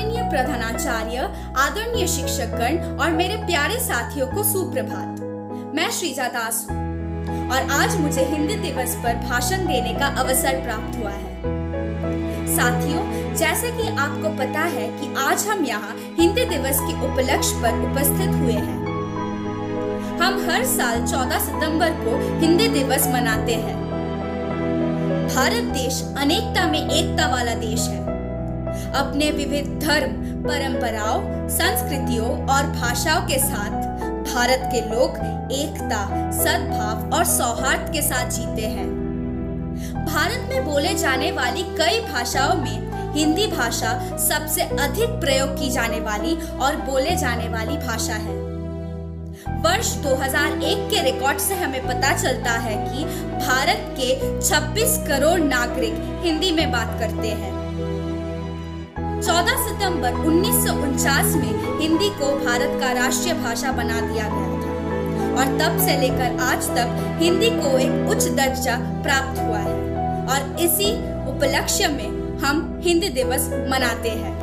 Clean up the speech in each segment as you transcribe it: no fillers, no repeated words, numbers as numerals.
माननीय प्रधानाचार्य, आदरणीय शिक्षकगण और मेरे प्यारे साथियों को सुप्रभात। मैं श्रीजा दास हूँ और आज मुझे हिंदी दिवस पर भाषण देने का अवसर प्राप्त हुआ है। साथियों, जैसे कि आपको पता है कि आज हम यहाँ हिंदी दिवस के उपलक्ष्य पर उपस्थित हुए हैं। हम हर साल 14 सितंबर को हिंदी दिवस मनाते हैं। भारत देश अनेकता में एकता वाला देश है। अपने विविध धर्म, परंपराओं, संस्कृतियों और भाषाओं के साथ भारत के लोग एकता, सद्भाव और सौहार्द के साथ जीते हैं। भारत में बोले जाने वाली कई भाषाओं में हिंदी भाषा सबसे अधिक प्रयोग की जाने वाली और बोले जाने वाली भाषा है। वर्ष 2001 के रिकॉर्ड से हमें पता चलता है कि भारत के 26 करोड़ नागरिक हिंदी में बात करते हैं। 14 सितंबर 1949 में हिंदी को भारत का राष्ट्रीय भाषा बना दिया गया था और तब से लेकर आज तक हिंदी को एक उच्च दर्जा प्राप्त हुआ है और इसी उपलक्ष्य में हम हिंदी दिवस मनाते हैं।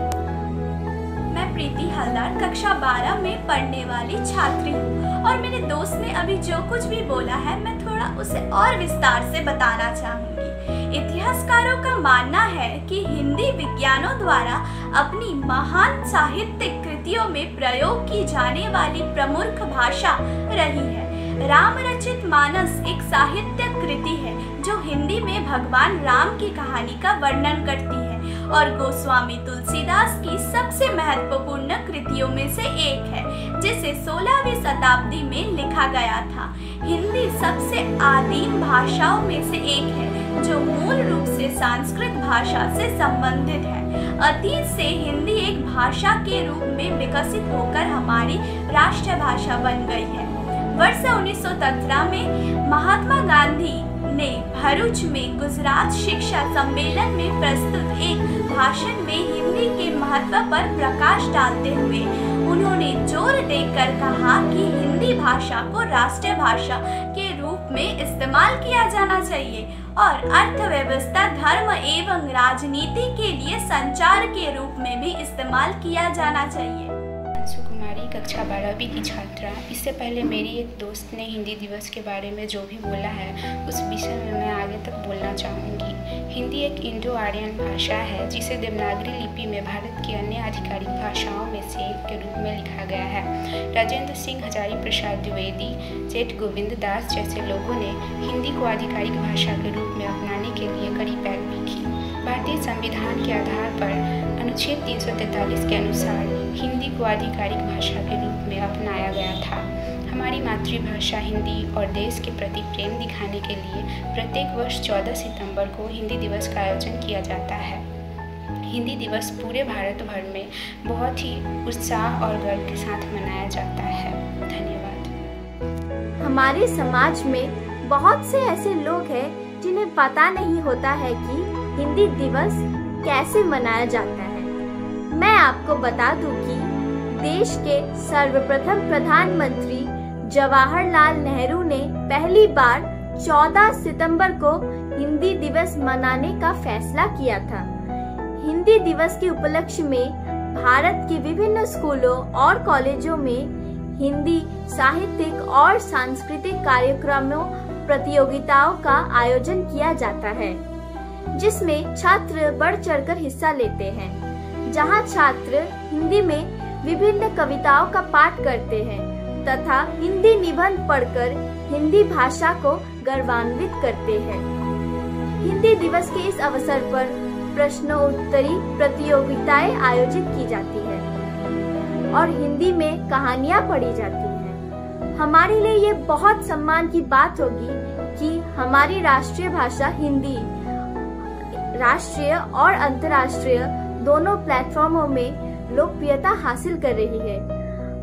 मैं प्रीति हलदार कक्षा 12 में पढ़ने वाली छात्री हूँ और मेरे दोस्त ने अभी जो कुछ भी बोला है मैं थोड़ा उसे और विस्तार से बताना चाहूँगी। इतिहासकारों का मानना है कि हिंदी विज्ञानों द्वारा अपनी महान साहित्यिक कृतियों में प्रयोग की जाने वाली प्रमुख भाषा रही है। राम रचित मानस एक साहित्यिक कृति है जो हिंदी में भगवान राम की कहानी का वर्णन करती है और गोस्वामी तुलसीदास की सबसे महत्वपूर्ण कृतियों में से एक है, जिसे 16वीं शताब्दी में लिखा गया था। हिंदी सबसे आदिम भाषाओं में से एक है जो मूल रूप से संस्कृत भाषा से संबंधित है। अतीत से हिंदी एक भाषा के रूप में विकसित होकर हमारी राष्ट्रीय भाषा बन गई है। वर्ष 1917 में महात्मा गांधी ने भरूच में गुजरात शिक्षा सम्मेलन में प्रस्तुत एक भाषण में हिंदी के महत्व पर प्रकाश डालते हुए उन्होंने जोर देकर कहा कि हिंदी भाषा को राष्ट्रीय भाषा के रूप में इस्तेमाल किया जाना चाहिए और अर्थव्यवस्था, धर्म एवं राजनीति के लिए संचार के रूप में भी इस्तेमाल किया जाना चाहिए। सुकुमारी कक्षा 12वीं की छात्रा। इससे पहले मेरी एक दोस्त ने हिंदी दिवस के बारे में जो भी बोला है उस विषय में मैं आगे तक बोलना चाहूँगी। हिंदी एक इंडो आर्यन भाषा है जिसे देवनागरी लिपि में भारत की अन्य आधिकारिक भाषाओं में से एक के रूप में लिखा गया है। राजेंद्र सिंह, हजारी प्रसाद द्विवेदी, सेठ गोविंद दास जैसे लोगों ने हिंदी को आधिकारिक भाषा के रूप में अपनाने के लिए कड़ी पैरवी की। भारतीय संविधान के आधार पर अनुच्छेद 343 के अनुसार हिंदी को आधिकारिक भाषा के रूप में अपनाया गया था। हमारी मातृभाषा हिंदी और देश के प्रति प्रेम दिखाने के लिए प्रत्येक वर्ष 14 सितंबर को हिंदी दिवस का आयोजन किया जाता है। हिंदी दिवस पूरे भारत भर में बहुत ही उत्साह और गर्व के साथ मनाया जाता है। धन्यवाद। हमारे समाज में बहुत से ऐसे लोग हैं जिन्हें पता नहीं होता है कि हिंदी दिवस कैसे मनाया जाता है। मैं आपको बता दूं कि देश के सर्वप्रथम प्रधानमंत्री जवाहरलाल नेहरू ने पहली बार 14 सितंबर को हिंदी दिवस मनाने का फैसला किया था। हिंदी दिवस के उपलक्ष्य में भारत के विभिन्न स्कूलों और कॉलेजों में हिंदी साहित्यिक और सांस्कृतिक कार्यक्रमों, प्रतियोगिताओं का आयोजन किया जाता है जिसमें छात्र बढ़ चढ़कर हिस्सा लेते हैं, जहां छात्र हिंदी में विभिन्न कविताओं का पाठ करते हैं तथा हिंदी निबंध पढ़कर हिंदी भाषा को गौरवान्वित करते हैं। हिंदी दिवस के इस अवसर पर प्रश्नोत्तरी प्रतियोगिताएं आयोजित की जाती है और हिंदी में कहानियां पढ़ी जाती हैं। हमारे लिए ये बहुत सम्मान की बात होगी कि हमारी राष्ट्रीय भाषा हिंदी राष्ट्रीय और अंतर्राष्ट्रीय दोनों प्लेटफॉर्मों में लोकप्रियता हासिल कर रही है।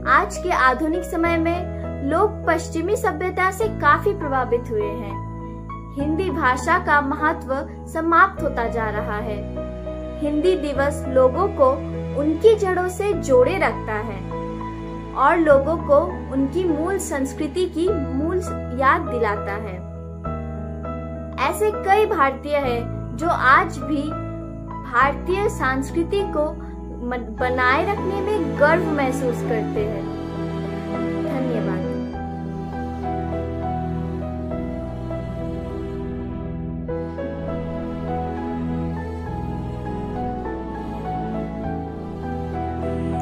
आज के आधुनिक समय में लोग पश्चिमी सभ्यता से काफी प्रभावित हुए हैं। हिंदी भाषा का महत्व समाप्त होता जा रहा है। हिंदी दिवस लोगों को उनकी जड़ों से जोड़े रखता है और लोगों को उनकी मूल संस्कृति की मूल याद दिलाता है। ऐसे कई भारतीय हैं जो आज भी भारतीय संस्कृति को बनाए रखने में गर्व महसूस करते हैं। धन्यवाद।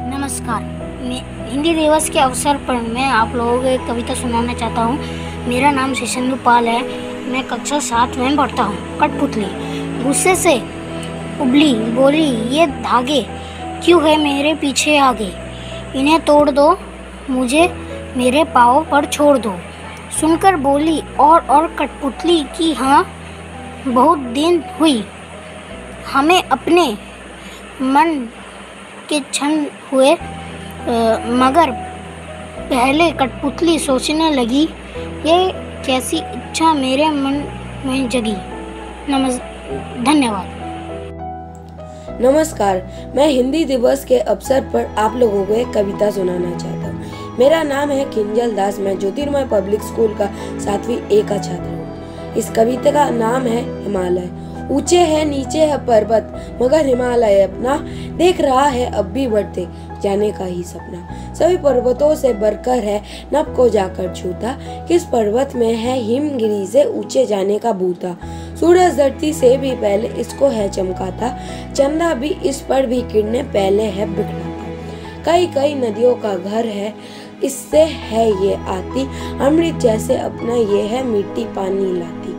नमस्कार, हिंदी दिवस के अवसर पर मैं आप लोगों को एक कविता सुनाना चाहता हूँ। मेरा नाम शिशेंदु पाल है। मैं कक्षा 7 में पढ़ता हूँ। कठपुतली गुस्से से उबली, बोली ये धागे क्यों है मेरे पीछे आगे, इन्हें तोड़ दो, मुझे मेरे पाँव पर छोड़ दो। सुनकर बोली और कठपुतली की हाँ बहुत दिन हुई, हमें अपने मन के क्षण हुए, मगर पहले कठपुतली सोचने लगी ये कैसी इच्छा मेरे मन में जगी। धन्यवाद। नमस्कार, मैं हिंदी दिवस के अवसर पर आप लोगों को एक कविता सुनाना चाहता हूँ। मेरा नाम है किंजल दास। मैं ज्योतिर्मय पब्लिक स्कूल का 7वीं A का छात्र हूँ। इस कविता का नाम है हिमालय। ऊंचे है नीचे है पर्वत, मगर हिमालय अपना देख रहा है अब भी बढ़ते जाने का ही सपना। सभी पर्वतों से बढ़कर है नभ को जाकर छूता, किस पर्वत में है हिमगिरी से ऊंचे जाने का बूता। सूरज धरती से भी पहले इसको है चमकाता, चंदा भी इस पर भी किरणें पहले है बिखराता। कई कई नदियों का घर है इससे है ये आती, अमृत जैसे अपना ये है मिट्टी पानी लाती।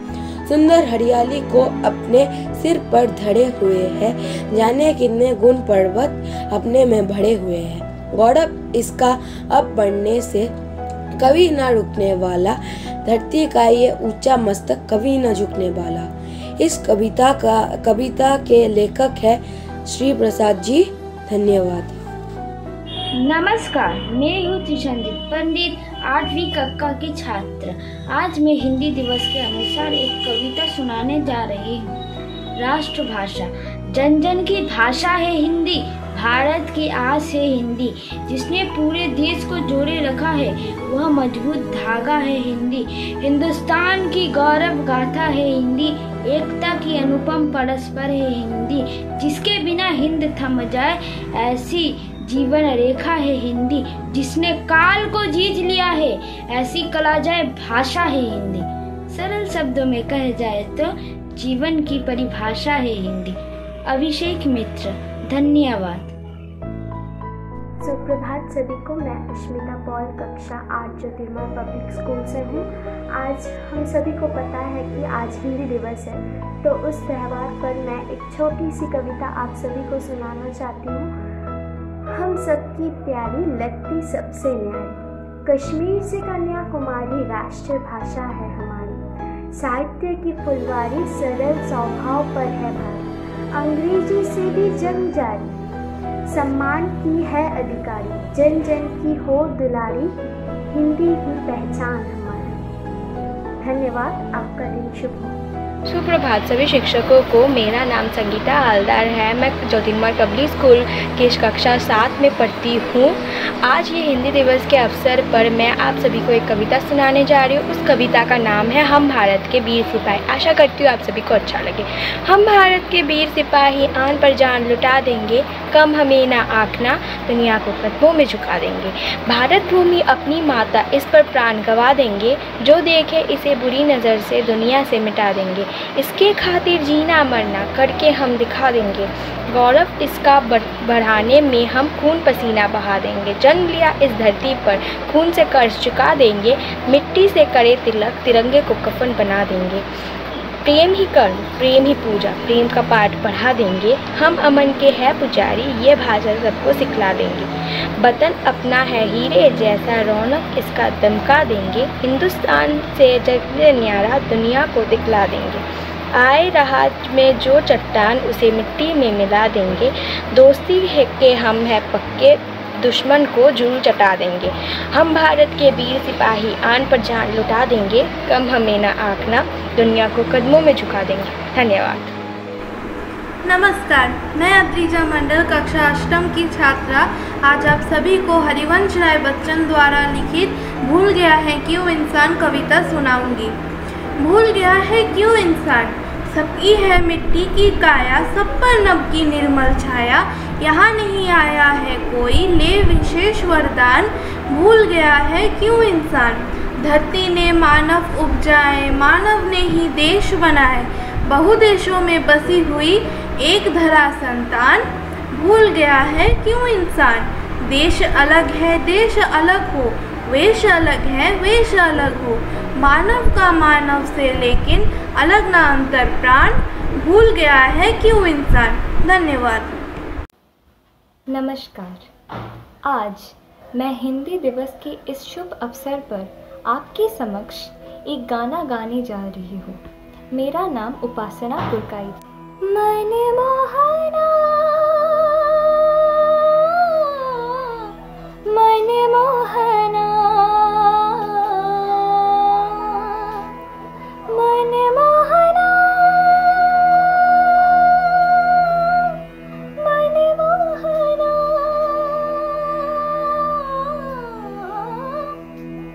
सुंदर हरियाली को अपने सिर पर धरे हुए है, जाने कितने गुण पर्वत अपने में भरे हुए हैं। गौरव इसका अब बढ़ने से कभी न रुकने वाला, धरती का ये ऊंचा मस्तक कभी न झुकने वाला। इस कविता के लेखक है श्री प्रसाद जी। धन्यवाद। नमस्कार, मैं हूँ त्रिशंदित पंडित, 8वीं कक्षा की छात्र। आज मैं हिंदी दिवस के अनुसार एक कविता सुनाने जा रही हूँ। राष्ट्रभाषा जन जन की भाषा है हिंदी, भारत की आस है हिंदी, जिसने पूरे देश को जोड़े रखा है वह मजबूत धागा है हिंदी। हिंदुस्तान की गौरव गाथा है हिंदी, एकता की अनुपम परस्पर है हिंदी, जिसके बिना हिंद थम जाए ऐसी जीवन रेखा है हिंदी, जिसने काल को जीत लिया है ऐसी कला जाए भाषा है हिंदी। सरल शब्दों में कह जाए तो जीवन की परिभाषा है हिंदी। अभिषेक मित्र, धन्यवाद। सुप्रभात सभी को। मैं अश्मिता पॉल कक्षा 8 ज्योतिर्मय पब्लिक स्कूल से हूँ। आज हम सभी को पता है कि आज हिंदी दिवस है, तो उस त्यौहार पर मैं एक छोटी सी कविता आप सभी को सुनाना चाहती हूँ। हम सबकी प्यारी लगती सबसे न्यारी, कश्मीर से कन्याकुमारी राष्ट्रीय भाषा है हमारी। साहित्य की फुलवारी सरल स्वभाव पर है भारी, अंग्रेजी से भी जंग जारी, सम्मान की है अधिकारी, जन जन की हो दुलारी, हिंदी की पहचान हमारी। धन्यवाद। आपका दिन शुभ हो। सुप्रभात सभी शिक्षकों को। मेरा नाम संगीता हालदार है। मैं ज्योतिर्मय पब्लिक स्कूल की कक्षा 7 में पढ़ती हूँ। आज ये हिंदी दिवस के अवसर पर मैं आप सभी को एक कविता सुनाने जा रही हूँ। उस कविता का नाम है हम भारत के वीर सिपाही। आशा करती हूँ आप सभी को अच्छा लगे। हम भारत के वीर सिपाही आन पर जान लुटा देंगे, कम हमें ना आंकना, दुनिया को कदमों में झुका देंगे। भारत भूमि अपनी माता, इस पर प्राण गंवा देंगे, जो देखे इसे बुरी नज़र से दुनिया से मिटा देंगे। इसके खातिर जीना मरना करके हम दिखा देंगे, गौरव इसका बढ़ाने में हम खून पसीना बहा देंगे। जन्म लिया इस धरती पर, खून से कर्ज चुका देंगे, मिट्टी से करे तिलक, तिरंगे को कफन बना देंगे। प्रेम ही कर्म, प्रेम ही पूजा, प्रेम का पाठ पढ़ा देंगे। हम अमन के है पुजारी, ये भाषा सबको सिखला देंगे। वतन अपना है हीरे जैसा, रौनक इसका दमका देंगे। हिंदुस्तान से जग न्यारा, दुनिया को दिखला देंगे। आए रहा में जो चट्टान, उसे मिट्टी में मिला देंगे। दोस्ती है के हम है पक्के, दुश्मन को जूल चटा देंगे। हम भारत के वीर सिपाही आन पर जान लुटा देंगे, कम हमें ना आंकना, दुनिया को कदमों में झुका देंगे। धन्यवाद। नमस्कार, मैं अद्रिजा मंडल कक्षा 8वीं की छात्रा आज आप सभी को हरिवंश राय बच्चन द्वारा लिखित भूल गया है क्यों इंसान कविता सुनाऊंगी। भूल गया है क्यों इंसान, सबकी है मिट्टी की काया, सब पर नभ की निर्मल छाया। यहाँ नहीं आया है कोई ले विशेष वरदान, भूल गया है क्यों इंसान। धरती ने मानव उपजाए, मानव ने ही देश बनाए, बहु देशों में बसी हुई एक धरा संतान, भूल गया है क्यों इंसान। देश अलग है देश अलग हो, वेश अलग है वेश अलग हो, मानव का मानव से लेकिन अलग ना अंतर प्राण, भूल गया है क्यों इंसान। धन्यवाद। नमस्कार। आज मैं हिंदी दिवस के इस शुभ अवसर पर आपके समक्ष एक गाना गाने जा रही हूँ। मेरा नाम उपासना पुरकाई। मन मोहना मन मोहना मन मोहना मन मोहना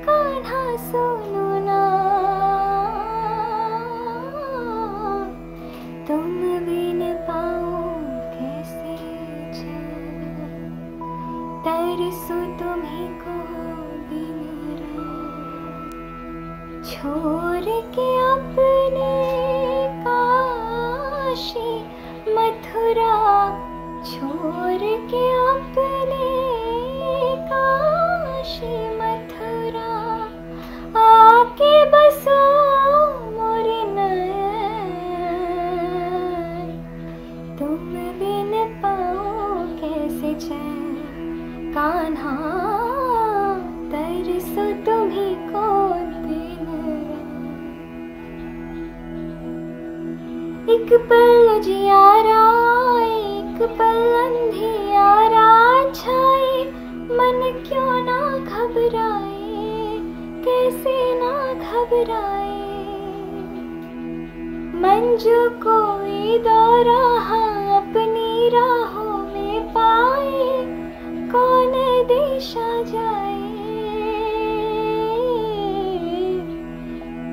कान्हा सुनो ना तुम बिन पाओ कैसे चैन, तरसो तुम्हीं को दिन रात, छोड़ के अपने काशी मथुरा, छोड़ के अपने काशी मथुरा, आके बसो मोरे नयन, तुम बिन पाओ कैसे चैन, कान्हा तरसो तुम्हीं को दिन रात। एक पल उजियारा एक पल अंधियारा छाए, मन क्यों ना घबराए कैसे ना घबराए, मंजू कोई दौराहा अपनी राहों में पाए, कौन दिशा जाए,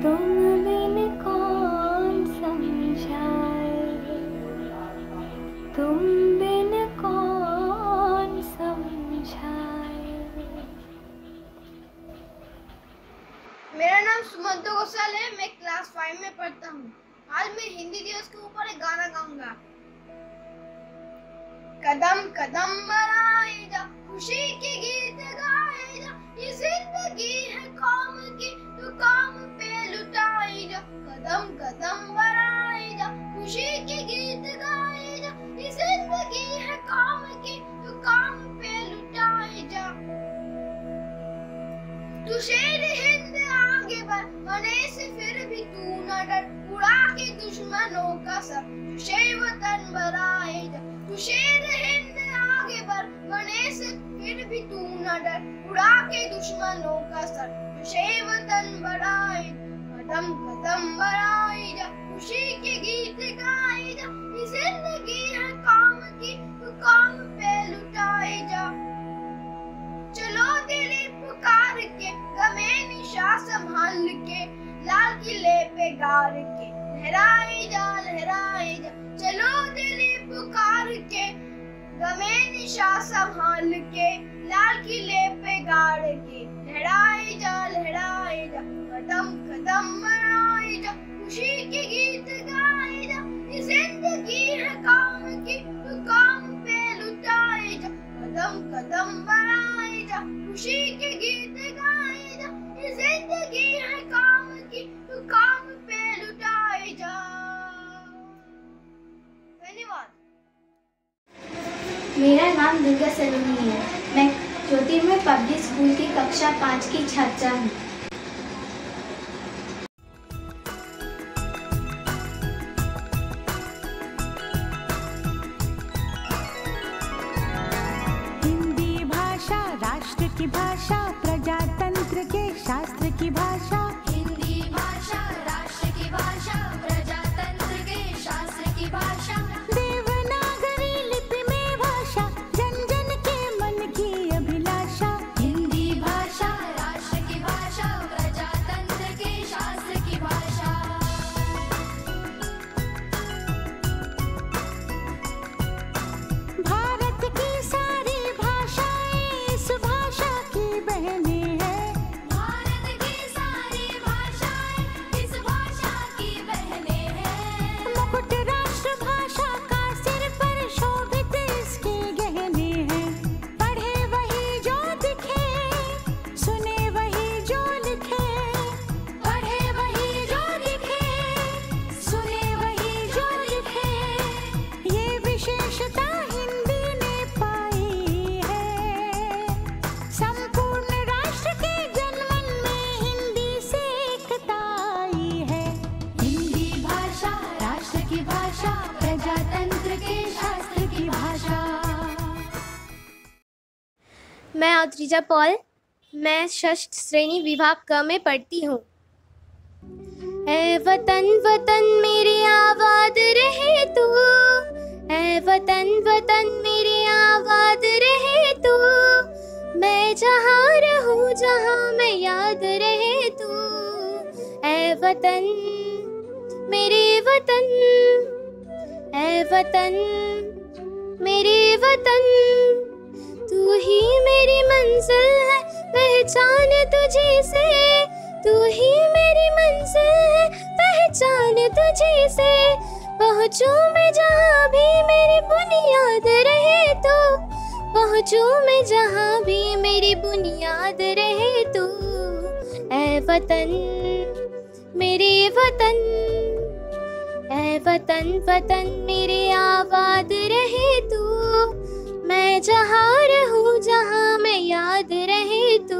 तुम बिन कौन समझाए, तुम बिन कौन समझाए। मेरा नाम सुमंतो घोषाल है, मैं क्लास 5 में पढ़ता हूँ। आज मैं हिंदी दिवस के ऊपर एक गाना गाऊंगा। कदम कदम बढ़ाए जा, खुशी के गीत गाए जा, ये जिंदगी है काम की तो काम पे लुटाए जा। कदम कदम बढ़ाए जा, खुशी के गीत गाए जा, ये जिंदगी है काम की तो काम पे लुटाए जा। तू शेर हिंद आगे बढ़, बने से फिर भी तू न डर, उड़ा के दुश्मनों का सर, तुझे वतन बनाए जा। तू शेर हिंद आगे बढ़, बने से फिर भी तू न डर, उड़ा के दुश्मनों का सर, तुझे वतन बनाए। कदम कदम बढ़ाए जा, खुशी के गीत गाए जा, ये जिंदगी है काम की तो काम पे लुटाए जा। चलो दिली पुकार के, गमे निशा संभाल के, लाल किले पे गाड़ के लहराए जा लहराए जा। चलो दिली पुकार के, गमे निशा संभाल के, लाल किले पे गाड़ के लहराए जा लहराए जा। कदम कदम बढ़ाए जा, खुशी के गीत गाए जा, ये जिंदगी है काम की तो काम पे लुटाए जा। कदम कदम बढ़ाए जा, खुशी के गीत गाए जा, ये जिंदगी है काम की तो काम पे लुटाए जा। धन्यवाद। मेरा नाम दुर्गा सलोनी है। मैं ज्योतिर्मय पब्लिक स्कूल की कक्षा 5 की छात्रा हूँ। हिंदी भाषा राष्ट्र की भाषा, प्रजातंत्र के शास्त्र की भाषा। हिंदी भाषा राष्ट्र की भाषा, प्रजातंत्र के शास्त्र की भाषा। देवनागरी लिपि में भाषा, जन जन के मन की अभिलाषा। हिंदी भाषा राष्ट्र की भाषा, प्रजातंत्र के शास्त्र की भाषा। भारत मैं अद्रिजा पॉल, मैं षष्ठ श्रेणी विभाग क में पढ़ती हूँ। ऐ वतन वतन मेरी आबाद रहे तू, ऐ वतन वतन मेरी आबाद रहे तू, मैं जहाँ रहूँ जहाँ मैं याद रहे तू। ऐ वतन मेरे वतन, ऐ वतन मेरे वतन, तू ही मेरी मंजिल है पहचान तुझे से, तू ही मेरी मंजिल है पहचान तुझे से। पहुँचूं मैं जहाँ भी मेरी बुनियाद रहे तो, पहुँचूं मैं जहाँ भी मेरी बुनियाद रहे तो। ऐ वतन मेरे वतन, ऐ वतन वतन मेरे आबाद रहे तू, मैं जहाँ रहूँ जहाँ मैं याद रहे तू।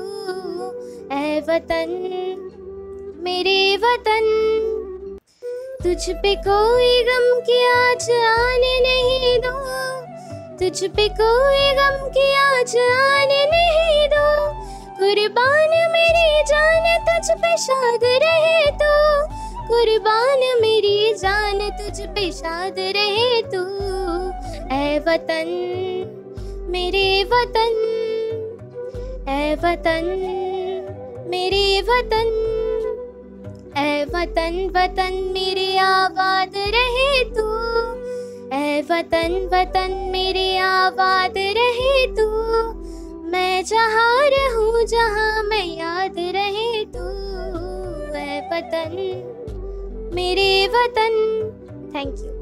ऐ वतन मेरे वतन, तुझ पे कोई गम की आज आने नहीं दो, तुझ पे कोई गम की आज आने नहीं दो। कुर्बान मेरी जान तुझ पे शाद रहे तो, कुर्बान मेरी जान तुझ पे शाद रहे तू। ऐ वतन मेरे वतन, ऐ वतन मेरे वतन, ऐ वतन वतन मेरे आबाद रहे तू, ऐ वतन वतन मेरे आबाद रहे तू, मैं जहाँ रहूँ जहाँ मैं याद रहे तू। ऐ वतन मेरे वतन। Thank you.